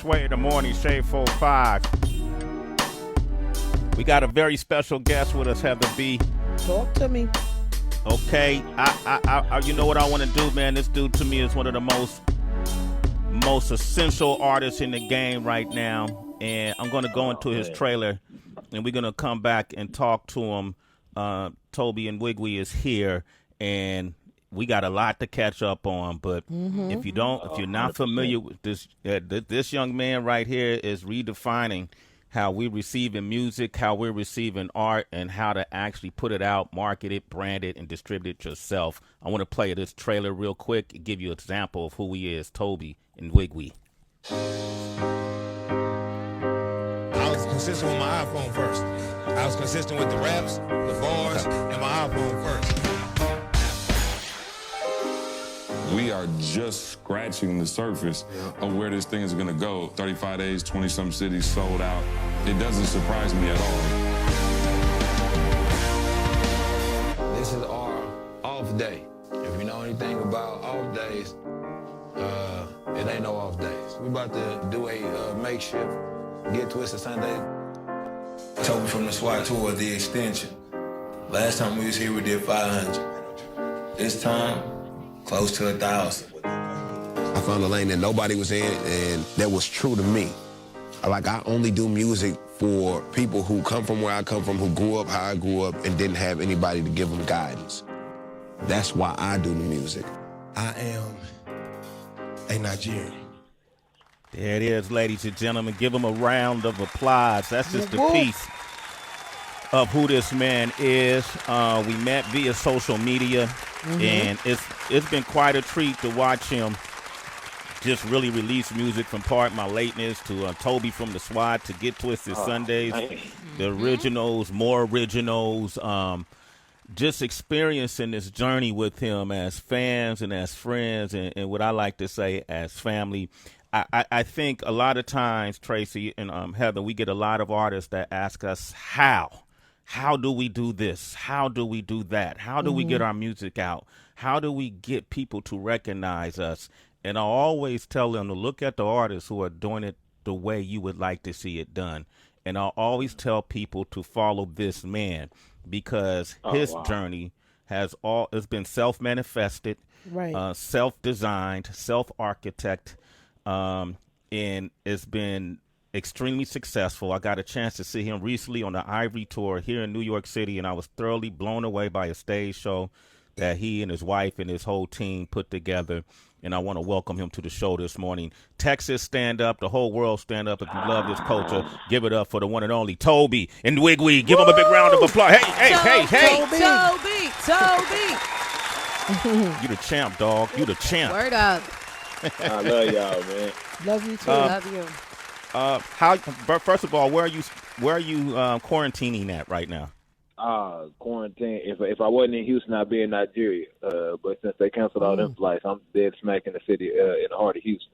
Sway in the Morning, Shade 45. We got a very special guest with us, Heather B. Talk to me. Okay, I you know what I want to do, man? This dude to me is one of the most essential artists in the game right now, and I'm going to go into his trailer, and we're going to come back and talk to him. Tobe Nwigwe is here, and we got a lot to catch up on. But if you're not familiar with this, this young man right here is redefining how we're receiving music, how we're receiving art, and how to actually put it out, market it, brand it, and distribute it yourself. I want to play this trailer real quick and give you an example of who he is, Tobe Nwigwe. I was consistent with my iPhone first. I was consistent with the raps, the bars, and my iPhone first. We are just scratching the surface of where this thing is going to go. 35 days, 20-some cities sold out. It doesn't surprise me at all. This is our off day. If you know anything about off days, it ain't no off days. We about to do a makeshift Get Twisted Sunday. Tobe from the Sway Tour, the extension. Last time we was here, we did 500. This time, close to 1,000. I found a lane that nobody was in, and that was true to me. Like, I only do music for people who come from where I come from, who grew up how I grew up, and didn't have anybody to give them guidance. That's why I do the music. I am a Nigerian. There it is, ladies and gentlemen. Give him a round of applause. That's just a piece of who this man is. We met via social media, and it's been quite a treat to watch him just really release music, from Part My Lateness to Tobe from the SWAT to Get Twisted Sundays, the originals, more originals. Just experiencing this journey with him as fans and as friends, and what I like to say as family. I think a lot of times, Tracy and Heather, we get a lot of artists that ask us how. How do we do this? How do we do that? How do we get our music out? How do we get people to recognize us? And I always tell them to look at the artists who are doing it the way you would like to see it done. And I'll always tell people to follow this man, because his journey it's been self-manifested, Right. self-designed, self-architect, and it's been extremely successful. I got a chance to see him recently on the Ivory Tour here in New York City, and I was thoroughly blown away by a stage show that he and his wife and his whole team put together. And I want to welcome him to the show this morning. Texas, stand up. The whole world, stand up. If you love this culture, give it up for the one and only Tobe Nwigwe. Give him a big round of applause. Hey. Tobe. You the champ, dog. You the champ. Word up. I love y'all, man. Love you too. Love you. First of all, where are you quarantining at right now? Quarantine. If I wasn't in Houston, I'd be in Nigeria. But since they canceled all them flights, I'm dead smack in the city, in the heart of Houston.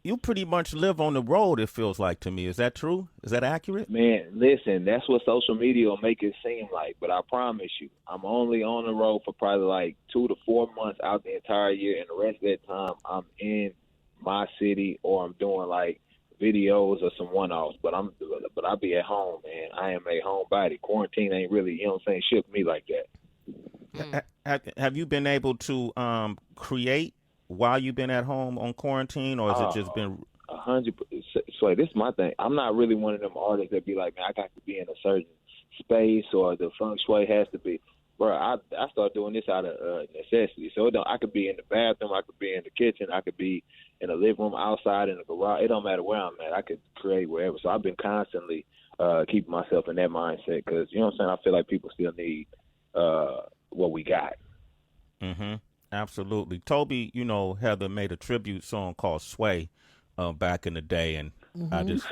You pretty much live on the road, it feels like to me. Is that true? Is that accurate? Man, listen, that's what social media will make it seem like. But I promise you, I'm only on the road for probably like 2 to 4 months out the entire year, and the rest of that time I'm in my city, or I'm doing like videos or some one-offs, but I be at home, man. I am a homebody. Quarantine ain't really, you know what I'm saying, shook me like that. Have you been able to create while you've been at home on quarantine, or has it just been 100%? So this is my thing. I'm not really one of them artists that be like, man, I got to be in a certain space, or the feng shui has to be. Bro, I start doing this out of necessity. So I could be in the bathroom, I could be in the kitchen, I could be in the living room, outside, in the garage. It don't matter where I'm at. I could create wherever. So I've been constantly keeping myself in that mindset, because, you know what I'm saying, I feel like people still need what we got. Mm-hmm. Absolutely. Tobe, Heather made a tribute song called Sway back in the day, and I just,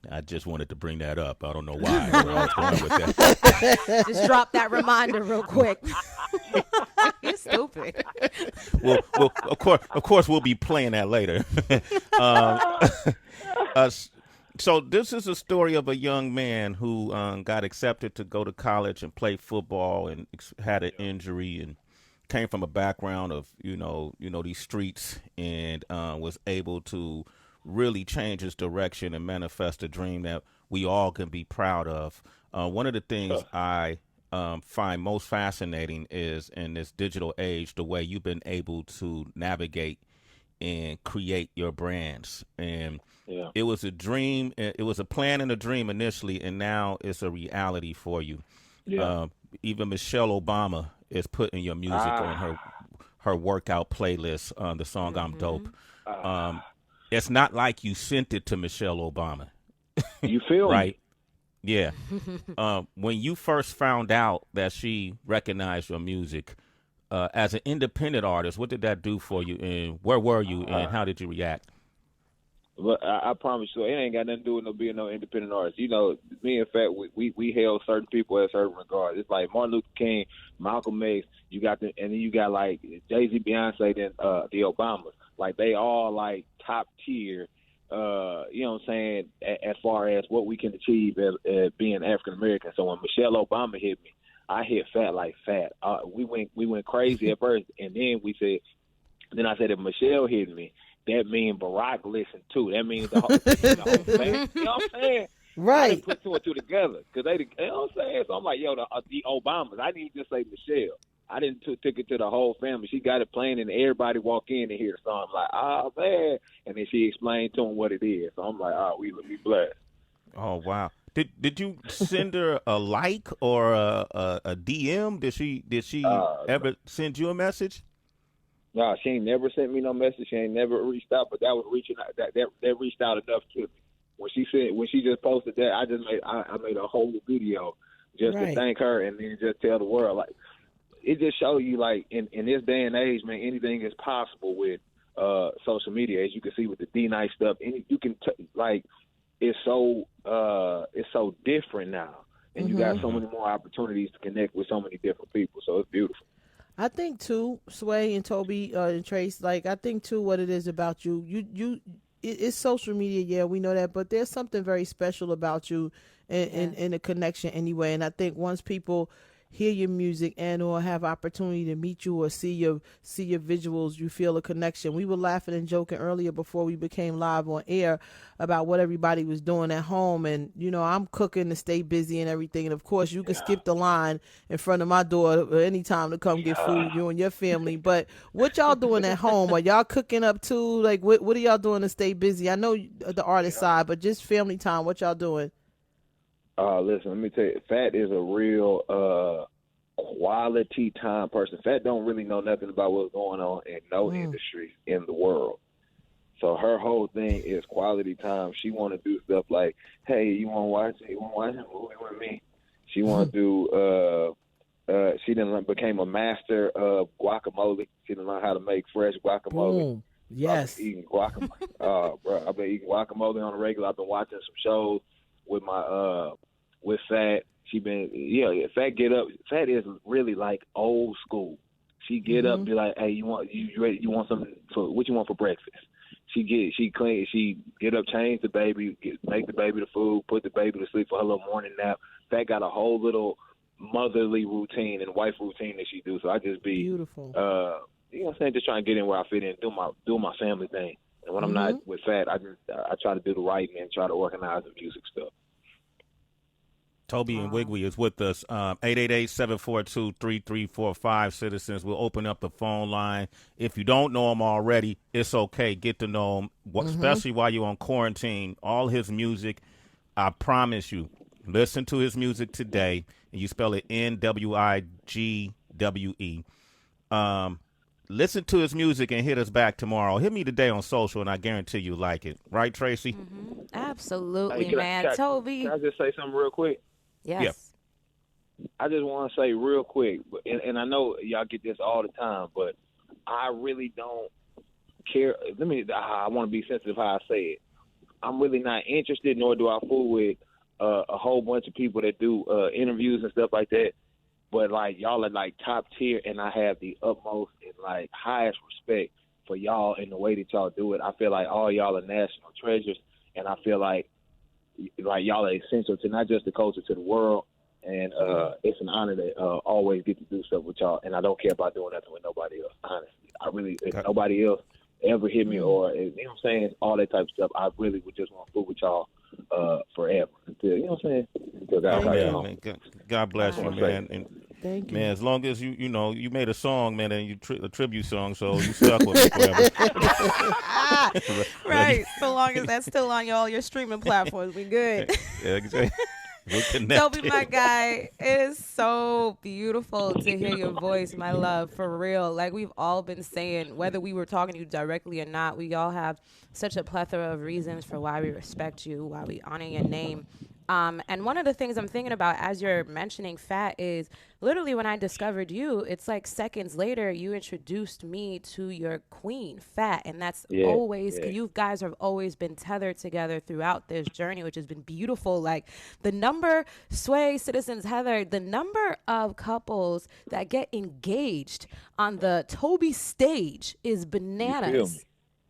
I just wanted to bring that up. I don't know why. Where I was going with that. Just drop that reminder real quick. You're stupid. Well, of course, we'll be playing that later. So this is a story of a young man who got accepted to go to college and play football, and had an injury and came from a background of these streets, and was able to really change his direction and manifest a dream that we all can be proud of. One of the things I find most fascinating is, in this digital age, the way you've been able to navigate and create your brands. And it was a dream. It was a plan and a dream initially, and now it's a reality for you. Yeah. Even Michelle Obama is putting your music on her workout playlist, the song I'm Dope. It's not like you sent it to Michelle Obama. You feel right? me? Yeah. When you first found out that she recognized your music, as an independent artist, what did that do for you, and where were you, and how did you react? But I promise you, it ain't got nothing to do with being no independent artist. You know, me and Fat, we held certain people at certain regards. It's like Martin Luther King, Malcolm X, and then you got like Jay-Z, Beyonce, then the Obamas. Like, they all like top tier. You know what I'm saying? As far as what we can achieve as being African American. So when Michelle Obama hit me, I hit Fat like Fat. We went crazy at first, and then I said, if Michelle hit me, that means Barack listened too. That means the whole family. You know what I'm saying? Right. I didn't put two and two together because you know what I'm saying? So I'm like, yo, the Obamas. I didn't just say Michelle. I didn't took it to the whole family. She got it playing, and everybody walk in and hear the song. I'm like, oh man, and then she explained to them what it is. So I'm like, we blessed. Oh wow. Did you send her a like or a DM? Did she ever send you a message? No, she ain't never sent me no message. She ain't never reached out, but that was reaching out. That reached out enough to me. When she just posted that, I made a whole video just to thank her, and then just tell the world, like, it just show you, like, in this day and age, man, anything is possible with social media, as you can see with the D-Nice stuff. You can it's so different now, and you got so many more opportunities to connect with so many different people. So it's beautiful. I think too, Sway and Tobe and Trace, like, I think too what it is about you, it's social media, yeah, we know that, but there's something very special about you in a connection anyway. And I think once people hear your music and or have opportunity to meet you or see your visuals, you feel a connection. We were laughing and joking earlier before we became live on air about what everybody was doing at home, and I'm cooking to stay busy and everything, and of course you can skip the line in front of my door anytime to come get food, you and your family. But what y'all doing at home? Are y'all cooking up too? Like, what are y'all doing to stay busy? I know the artist side, but just family time, what y'all doing? Listen, let me tell you, Fat is a real quality time person. Fat don't really know nothing about what's going on in no industry in the world. So her whole thing is quality time. She want to do stuff like, hey, you want to watch a movie with me? She want to do, she became a master of guacamole. She done learn how to make fresh guacamole. Boom. Yes. I've been eating guacamole. Bro, I've been eating guacamole on a regular. I've been watching some shows with my with Fat. Fat get up. Fat is really like old school. She get up, be like, hey, you ready? You want something what you want for breakfast? She get up, change the baby, make the baby the food, put the baby to sleep for her little morning nap. Fat got a whole little motherly routine and wife routine that she do. So I just be beautiful. You know what I'm saying? Just trying to get in where I fit in, do my family thing. And when I'm not with Fat, I try to do the writing and try to organize the music stuff. Tobe Nwigwe is with us. 888-742-3345. Citizens, we'll open up the phone line. If you don't know him already, it's okay. Get to know him, especially while you're on quarantine. All his music, I promise you, listen to his music today, and you spell it Nwigwe. Listen to his music and hit us back tomorrow. Hit me today on social, and I guarantee you like it. Right, Tracy? Absolutely, Hey, man. Tobe. Can I just say something real quick? Yes. Yeah. I just want to say real quick, and I know y'all get this all the time, but I really don't care. I want to be sensitive how I say it. I'm really not interested, nor do I fool with a whole bunch of people that do interviews and stuff like that. But, like, y'all are, like, top tier, and I have the utmost and, like, highest respect for y'all and the way that y'all do it. I feel like all y'all are national treasures, and I feel like y'all are essential to not just the culture, to the world. And it's an honor to always get to do stuff with y'all. And I don't care about doing nothing with nobody else, honestly. If nobody else ever hit me or, you know what I'm saying, all that type of stuff, I really would just want to fool with y'all forever. Until, you know what I'm saying? Until God, man. God bless you, man. And thank you. Man, as long as you know, you made a song, man, and a tribute song, so you stuck with me forever. Right. So long as that's still on all your streaming platforms, we good. Yeah, exactly. Tobe, my guy, it is so beautiful to hear your voice, my love, for real. Like we've all been saying, whether we were talking to you directly or not, we all have such a plethora of reasons for why we respect you, why we honor your name. And one of the things I'm thinking about as you're mentioning Fat is literally when I discovered you, it's like seconds later you introduced me to your queen, Fat. And that's you guys have always been tethered together throughout this journey, which has been beautiful. Like the number, Sway, Citizens, Heather, the number of couples that get engaged on the Tobe stage is bananas.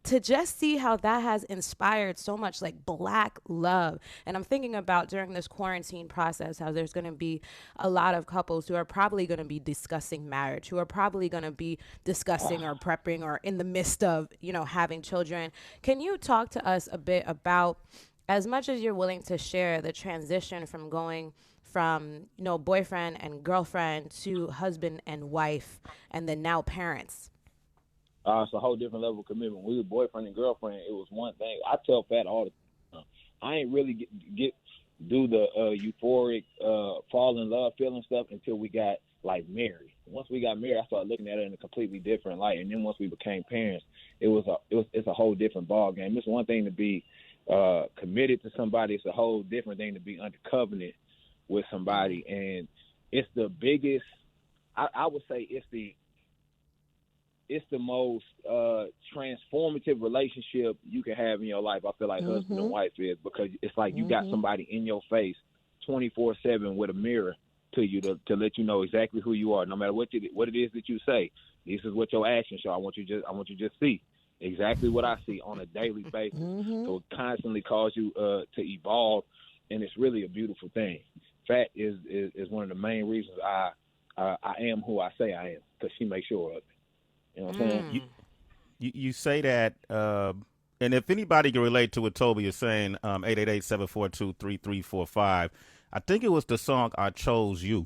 To just see how that has inspired so much like black love. And I'm thinking about during this quarantine process, how there's going to be a lot of couples who are probably going to be discussing marriage, who are probably going to be discussing or prepping or in the midst of, you know, having children. Can you talk to us a bit about, as much as you're willing to share, the transition from going from, you know, boyfriend and girlfriend to husband and wife and then now parents? It's a whole different level of commitment. When we were boyfriend and girlfriend, it was one thing. I tell Fat all the time, I ain't really do the euphoric fall in love feeling stuff until we got like married. Once we got married, I started looking at it in a completely different light. And then once we became parents, it's a whole different ball game. It's one thing to be committed to somebody. It's a whole different thing to be under covenant with somebody. And it's the biggest. I would say it's the most transformative relationship you can have in your life. I feel like husband and wife is, because it's like you got somebody in your face 24/7 with a mirror to you to let you know exactly who you are, no matter what it is that you say. This is what your actions show. I want you to just see exactly what I see on a daily basis. So it constantly cause you to evolve, and it's really a beautiful thing. Fat is one of the main reasons I am who I say I am, because she makes sure of it. You know what I'm saying? You say that, and if anybody can relate to what Tobe is saying, 888-742-3345. I think it was the song "I Chose You,"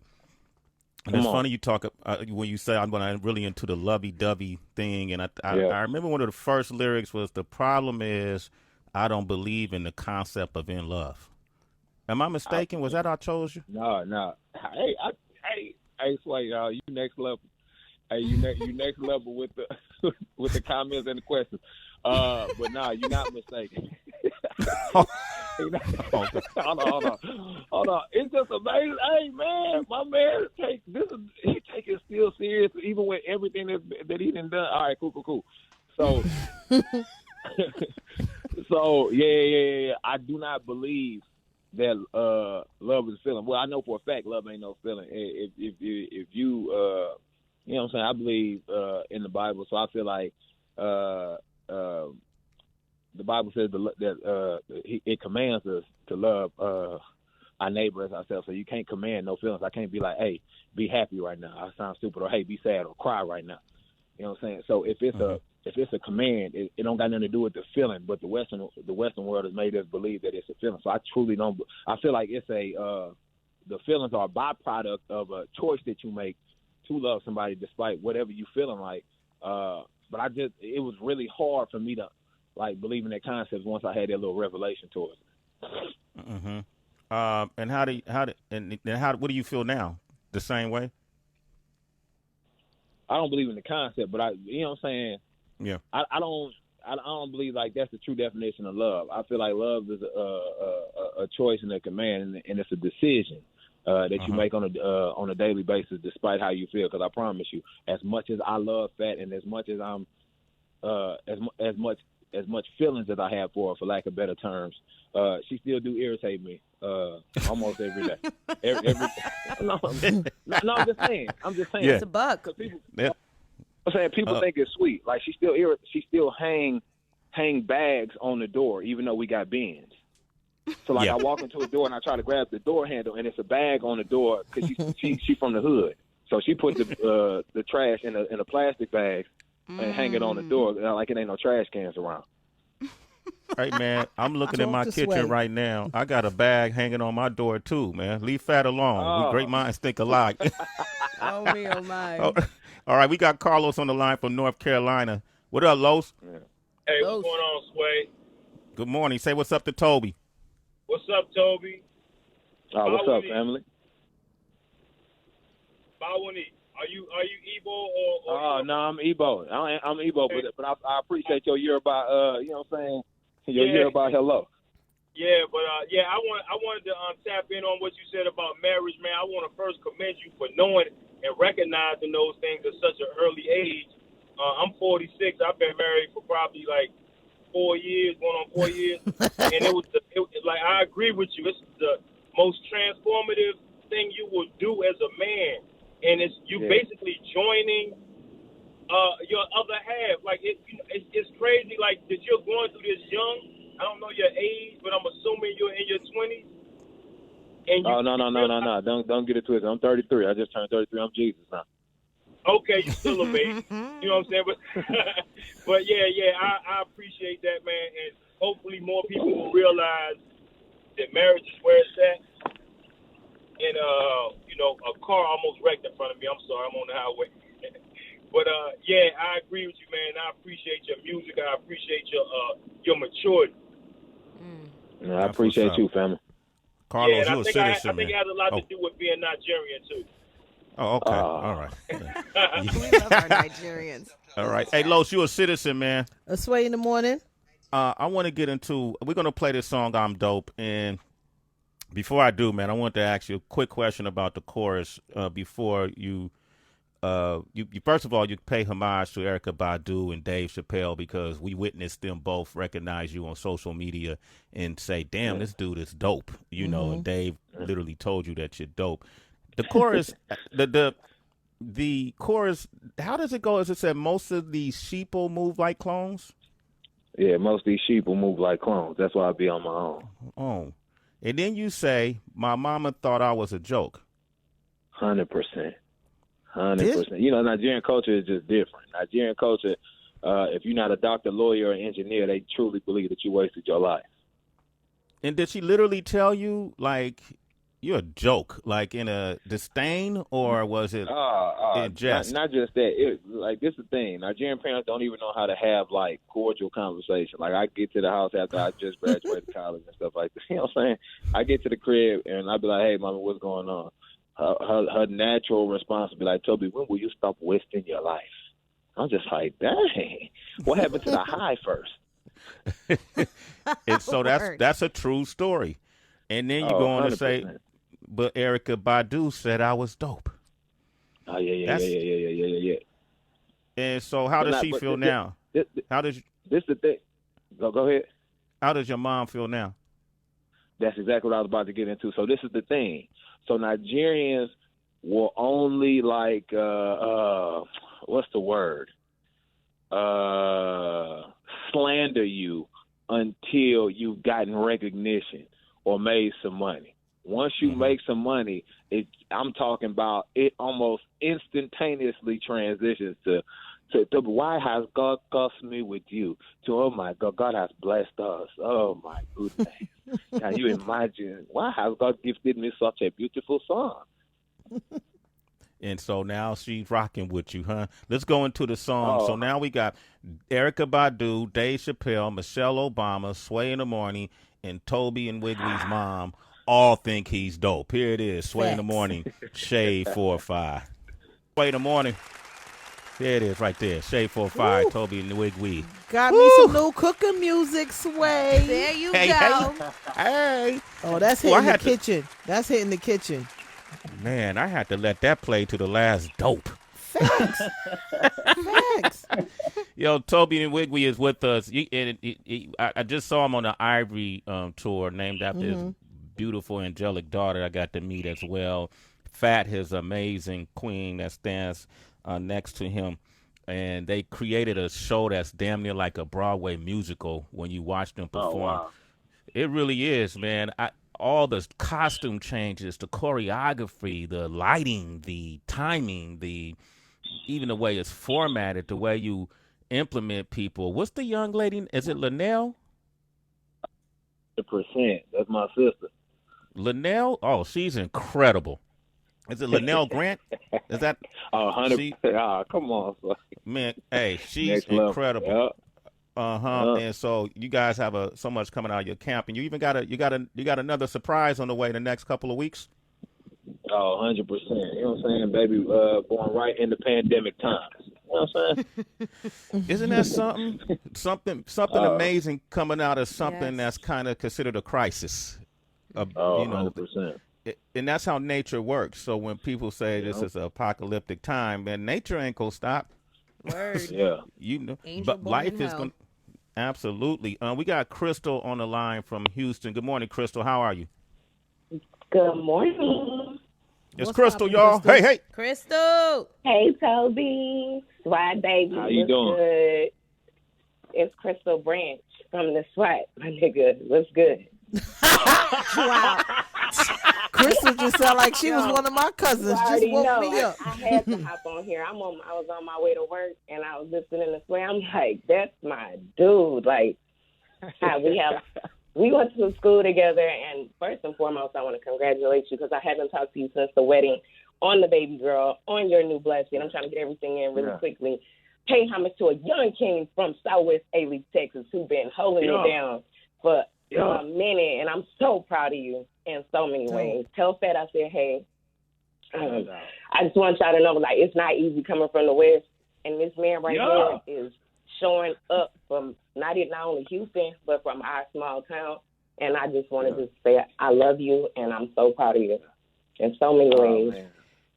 and it's funny you talk when you say I'm really into the lovey-dovey thing, and I remember one of the first lyrics was, "The problem is I don't believe in the concept of in love." Am I mistaken? Was that "I Chose You"? No. Hey, Sway, you next level. Hey, you next level with the with the comments and the questions. But nah, you're not mistaken. Hold on. It's just amazing. Hey man, my man he take it still serious, even with everything that he done. All right, cool. So yeah. I do not believe that love is a feeling. Well, I know for a fact love ain't no feeling. If you you know what I'm saying? I believe in the Bible, so I feel like the Bible says that it commands us to love our neighbor as ourselves. So you can't command no feelings. I can't be like, hey, be happy right now. I sound stupid. Or hey, be sad or cry right now. You know what I'm saying? So if it's a command, it don't got nothing to do with the feeling. But the Western world has made us believe that it's a feeling. So I truly don't. I feel like it's the feelings are a byproduct of a choice that you make to love somebody despite whatever you feeling like. But it was really hard for me to like believe in that concept once I had that little revelation towards it. And what do you feel now? The same way? I don't believe in the concept, but you know what I'm saying? Yeah. I don't believe like that's the true definition of love. I feel like love is a choice and a command, and it's a decision that you make on a daily basis, despite how you feel. Because I promise you, as much as I love Fat, and as much as I'm as much feelings that I have for her, for lack of better terms, she still do irritate me almost every day. No, I'm just saying. Yeah. It's a bug. People think it's sweet. Like she still hang bags on the door, even though we got bins. So like Yeah. I walk into a door and I try to grab the door handle, and it's a bag on the door because she from the hood. So she put the trash in a plastic bag and hang it on the door like it ain't no trash cans around. Hey, man, I'm looking at Talk my to kitchen Sway. right now. I got a bag hanging on my door, too, man. Leave fat alone. We great minds think alike. Oh, me, oh, my. All right, we got Carlos on the line from North Carolina. What up, Los? Hey, what's going on, Sway? Good morning. Say what's up to Toby. What's up, Toby? What's up, family? Bawani, are you Igbo or No, I'm Igbo. I'm Igbo, but I appreciate your year about you know what I'm saying? Your year about hello. Yeah, but I wanted to tap in on what you said about marriage, man. I want to first commend you for knowing and recognizing those things at such an early age. I'm 46. I've been married for probably like 4 years, going on 4 years, and it was like I agree with you. It's the most transformative thing you will do as a man, and it's basically joining your other half. Like it's crazy. Like that you're going through this young. I don't know your age, but I'm assuming you're in your 20s. And no. Don't get it twisted. I'm 33. I just turned 33. I'm Jesus now. Okay, you still a baby. You know what I'm saying? But yeah, I appreciate that, man. And hopefully more people will realize that marriage is where it's at. And, a car almost wrecked in front of me. I'm sorry. I'm on the highway. But, I agree with you, man. I appreciate your music. I appreciate your maturity. Yeah, I appreciate you, family. Carlos, you a citizen, I think it has a lot to man. do with being Nigerian, too. Oh, okay. All right. We love our Nigerians. All right. Hey, Los, you a citizen, man. A Sway in the morning. I want to get into, we're going to play this song, I'm Dope. And before I do, man, I want to ask you a quick question about the chorus before you first of all, you pay homage to Erykah Badu and Dave Chappelle because we witnessed them both recognize you on social media and say, damn, this dude is dope, you know, and Dave literally told you that you're dope. The chorus, the chorus, how does it go? As it said, most of these sheeple move like clones? Yeah, most of these sheep will move like clones. That's why I be on my own. Oh. And then you say, my mama thought I was a joke. 100%. 100%. You know, Nigerian culture is just different. Nigerian culture, if you're not a doctor, lawyer, or engineer, they truly believe that you wasted your life. And did she literally tell you, like, you're a joke, like in a disdain, or was it in jest? Not just that. This is the thing. Nigerian parents don't even know how to have, like, cordial conversation. Like, I get to the house after I just graduated college and stuff like that. You know what I'm saying? I get to the crib, and I be like, hey, mama, what's going on? Her natural response would be like, Toby, when will you stop wasting your life? I'm just like, dang, what happened to the high first? And so that's a true story. And then you go on to say, but Erykah Badu said I was dope. Oh, yeah. And so how does she feel now? This the thing. Go ahead. How does your mom feel now? That's exactly what I was about to get into. So this is the thing. So Nigerians will only like what's the word? Slander you until you've gotten recognition or made some money. Once you make some money, I'm talking about it almost instantaneously transitions to why has God blessed me with you? To, oh my God, God has blessed us. Oh my goodness. Can you imagine? Why has God gifted me such a beautiful son? And so now she's rocking with you, huh? Let's go into the song. So now we got Erykah Badu, Dave Chappelle, Michelle Obama, Sway in the Morning, and Tobe Nwigwe's mom all think he's dope. Here it is, Sway in the Morning, Shade 4-5. Sway in the Morning. There it is right there. Shade 4-5, Tobe Nwigwe. Got me some new cooking music, Sway. There you Hey, go. Hey. Oh, that's hitting the kitchen. That's hitting the kitchen. Man, I had to let that play to the last dope. Facts. Facts. Yo, Tobe Nwigwe is with us. I just saw him on the Ivory Tour, named after his beautiful angelic daughter I got to meet as well. Fat, his amazing queen that stands next to him. And they created a show that's damn near like a Broadway musical when you watch them perform. Oh, wow. It really is, man. All the costume changes, the choreography, the lighting, the timing, even the way it's formatted, the way you implement people. What's the young lady? Is it Linnell? 100%. That's my sister. Linnell? Oh, she's incredible. Is it Linnell Grant? Is that? 100%. Come on, son. Man, hey, she's Next level. incredible. Yep. And so you guys have so much coming out of your camp, and you even got another surprise on the way the next couple of weeks. Oh, 100%. You know what I'm saying, baby? Born right in the pandemic times. You know what I'm saying? Isn't that something amazing coming out of something that's kind of considered a crisis? 100%. And that's how nature works. So when people say this is an apocalyptic time, man, nature ain't gonna stop. Word. Yeah. You know, Angel but born life in is hell. going to absolutely. We got Crystal on the line from Houston. Good morning, Crystal. How are you? Good morning. It's What's Crystal, poppin', y'all. Crystal? Hey. Crystal. Hey, Toby. SWAT baby. How you What's doing? good? It's Crystal Branch from the SWAT, my nigga. What's good? Wow. Crystal just sound like she was one of my cousins. You Just already woke know. me up. I had to hop on here. I was on my way to work, and I was listening to Sway. I'm like, that's my dude. Like, we went to school together, and first and foremost, I want to congratulate you because I haven't talked to you since the wedding on the baby girl, on your new blessing. I'm trying to get everything in really quickly. Pay homage to a young king from Southwest Ailey, Texas, who's been holding it down for a minute, and I'm so proud of you in so many ways. Tell Fat I said, hey, I just want y'all to know, like, it's not easy coming from the West, and this man right here is showing up from not only Houston, but from our small town, and I just wanted to say I love you, and I'm so proud of you in so many ways. Man.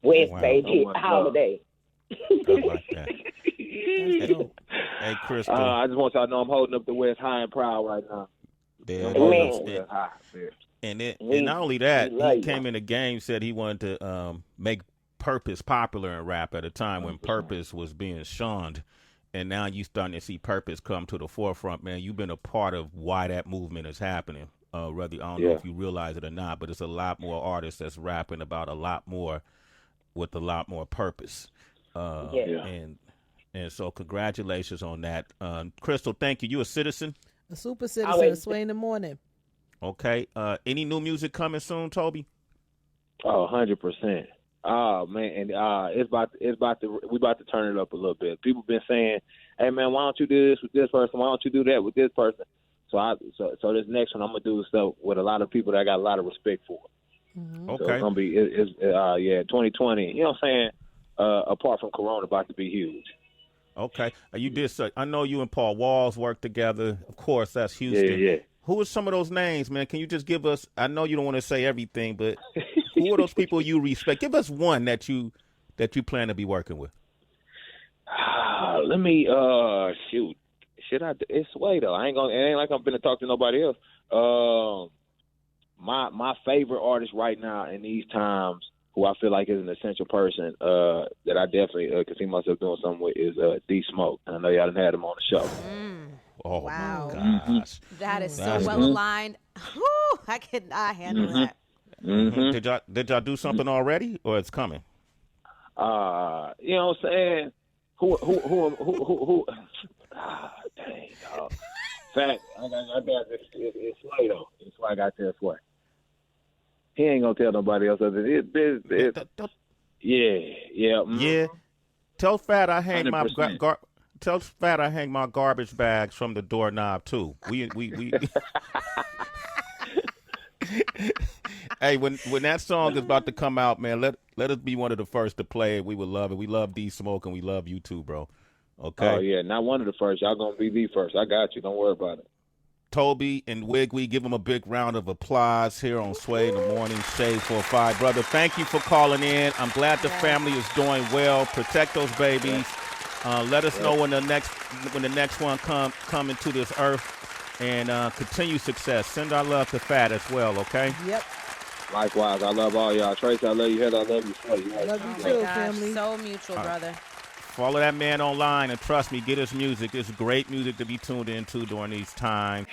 West, Wow. baby, Oh, my holiday. I like that. Hey, Crystal. I just want y'all to know I'm holding up the West high and proud right now. There I'm it holding is. up the West high. Yeah. And not only that, we love he you. came in the game, said he wanted to make Purpose popular in rap at a time when Purpose was being shunned. And now you starting to see Purpose come to the forefront, man. You've been a part of why that movement is happening. Whether I don't know if you realize it or not, but it's a lot more artists that's rapping about a lot more with a lot more purpose. And so congratulations on that. Crystal, thank you. You a citizen? A super citizen, Sway in the morning. Okay. Any new music coming soon, Toby? Oh, 100%. Oh man, and we about to turn it up a little bit. People been saying, "Hey man, why don't you do this with this person? Why don't you do that with this person?" So this next one I'm gonna do stuff with a lot of people that I got a lot of respect for. Mm-hmm. Okay. So it's gonna be 2020. You know what I'm saying? Apart from Corona, about to be huge. Okay. You did. I know you and Paul Walls work together. Of course, that's Houston. Yeah. Who are some of those names, man? Can you just give us? I know you don't want to say everything, but who are those people you respect? Give us one that you plan to be working with. Let me shoot. Should I? It's Sway though. It ain't like I'm gonna talk to nobody else. My favorite artist right now in these times, who I feel like is an essential person, that I definitely can see myself doing something with, is D Smoke. I know y'all done had him on the show. Oh Wow. my gosh, That is so That's well good. aligned. Whew, I cannot handle that. Did y'all do something already, or it's coming? You know what I'm saying? Who dang, dog. Fact, I got this. It's Sway though. It's why I got this way. He ain't gonna tell nobody else other than his business. Yeah. Yeah. Tell Fat I hang my 100%. Tell Fat I hang my garbage bags from the doorknob too. We Hey, when that song is about to come out, man, let us be one of the first to play it. We would love it. We love D Smoke and we love you too, bro. Okay. Oh yeah, not one of the first. Y'all gonna be the first. I got you. Don't worry about it. Tobe Nwigwe, give him a big round of applause here on Sway in the Morning, Shade 45. Brother, thank you for calling in. I'm glad the family is doing well. Protect those babies. Let us know when the next one come into this earth, and continue success. Send our love to Fat as well, okay? Yep. Likewise, I love all y'all. Tracy, I love you. Heather, I love you. Love you Oh too, my gosh, family. so mutual, brother. Follow that man online, and trust me, get his music. It's great music to be tuned into during these times.